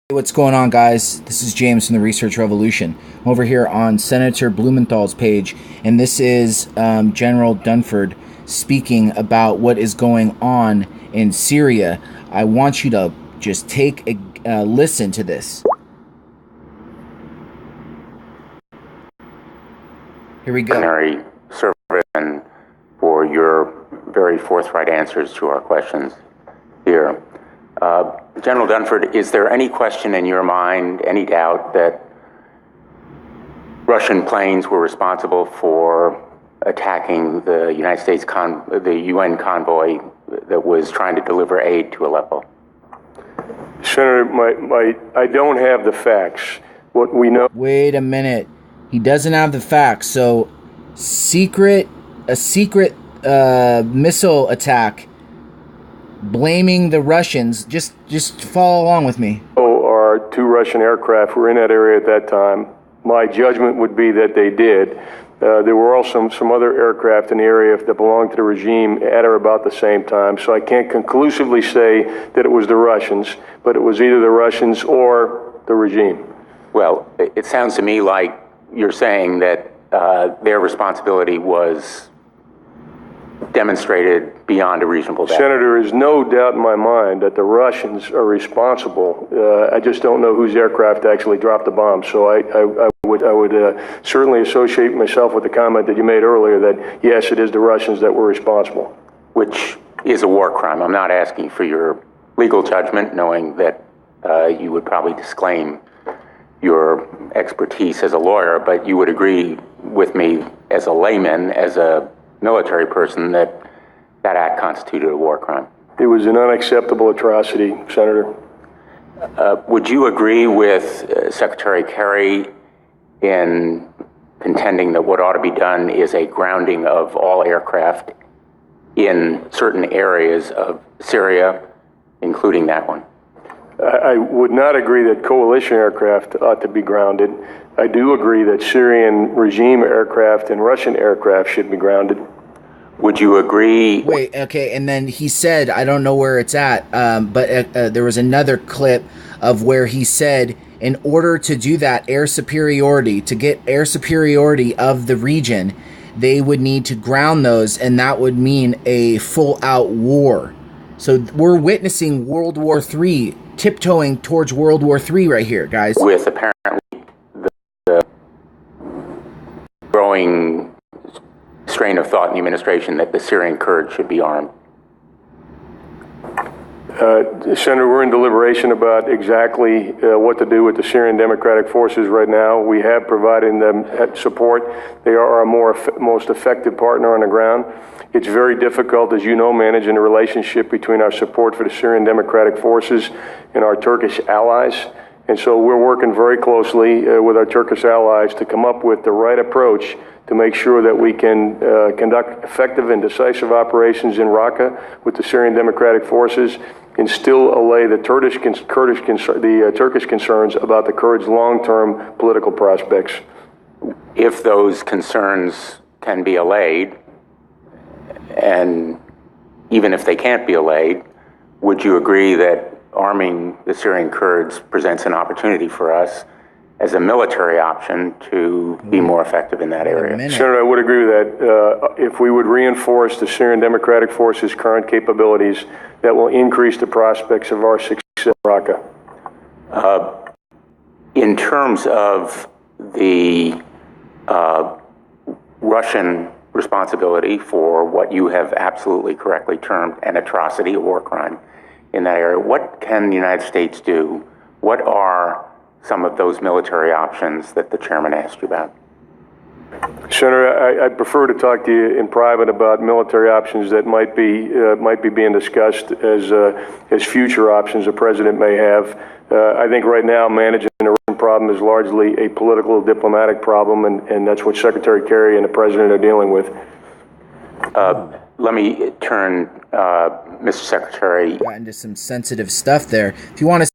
Hey, what's going on, guys? This is James from the Research Revolution. I'm over here on Senator Blumenthal's page, and this is General Dunford speaking about what is going on in Syria. I want you to just take a listen to this. Here we go. Service and for your very forthright answers to our questions here. General Dunford, is there any question in your mind, any doubt that Russian planes were responsible for attacking the United States, the UN convoy that was trying to deliver aid to Aleppo? Senator, I don't have the facts. What we know. Wait a minute. He doesn't have the facts. So, a secret missile attack, blaming the Russians. Just follow along with me. Our two Russian aircraft were in that area at that time. My judgment would be that they did. There were also some other aircraft in the area that belonged to the regime at or about the same time. So I can't conclusively say that it was the Russians, but it was either the Russians or the regime. Well, it sounds to me like you're saying that their responsibility was demonstrated beyond a reasonable doubt. Senator, there is no doubt in my mind that the Russians are responsible. I just don't know whose aircraft actually dropped the bomb. So I would certainly associate myself with the comment that you made earlier that, yes, it is the Russians that were responsible. Which is a war crime. I'm not asking for your legal judgment, knowing that you would probably disclaim your expertise as a lawyer, but you would agree with me as a layman, as a military person, that act constituted a war crime. It was an unacceptable atrocity, Senator. Would you agree with Secretary Kerry in contending that what ought to be done is a grounding of all aircraft in certain areas of Syria, including that one? I would not agree that coalition aircraft ought to be grounded. I do agree that Syrian regime aircraft and Russian aircraft should be grounded. Would you agree? Wait, okay, and then he said, I don't know where it's at, but there was another clip of where he said, in order to do that, to get air superiority of the region, they would need to ground those, and that would mean a full-out war. So we're witnessing World War III, tiptoeing towards World War III right here, guys. With apparently the growing strain of thought in the administration that the Syrian Kurds should be armed. Senator, we're in deliberation about exactly what to do with the Syrian Democratic Forces right now. We have provided them support. They are our most effective partner on the ground. It's very difficult, as you know, managing the relationship between our support for the Syrian Democratic Forces and our Turkish allies. And so we're working very closely with our Turkish allies to come up with the right approach to make sure that we can conduct effective and decisive operations in Raqqa with the Syrian Democratic Forces and still allay the Turkish concerns about the Kurds' long-term political prospects. If those concerns can be allayed, and even if they can't be allayed, would you agree that arming the Syrian Kurds presents an opportunity for us as a military option to be more effective in that area? Senator, I would agree with that. If we would reinforce the Syrian Democratic Forces' current capabilities, that will increase the prospects of our success in Raqqa. In terms of the Russian responsibility for what you have absolutely correctly termed an atrocity, a war crime in that area, what can the United States do? What are some of those military options that the chairman asked you about? Senator, I'd prefer to talk to you in private about military options that might be being discussed as future options the president may have. I think right now managing the Russian problem is largely a political, diplomatic problem, and that's what Secretary Kerry and the president are dealing with. Let me turn, Mr. Secretary. Got into some sensitive stuff there. If you want to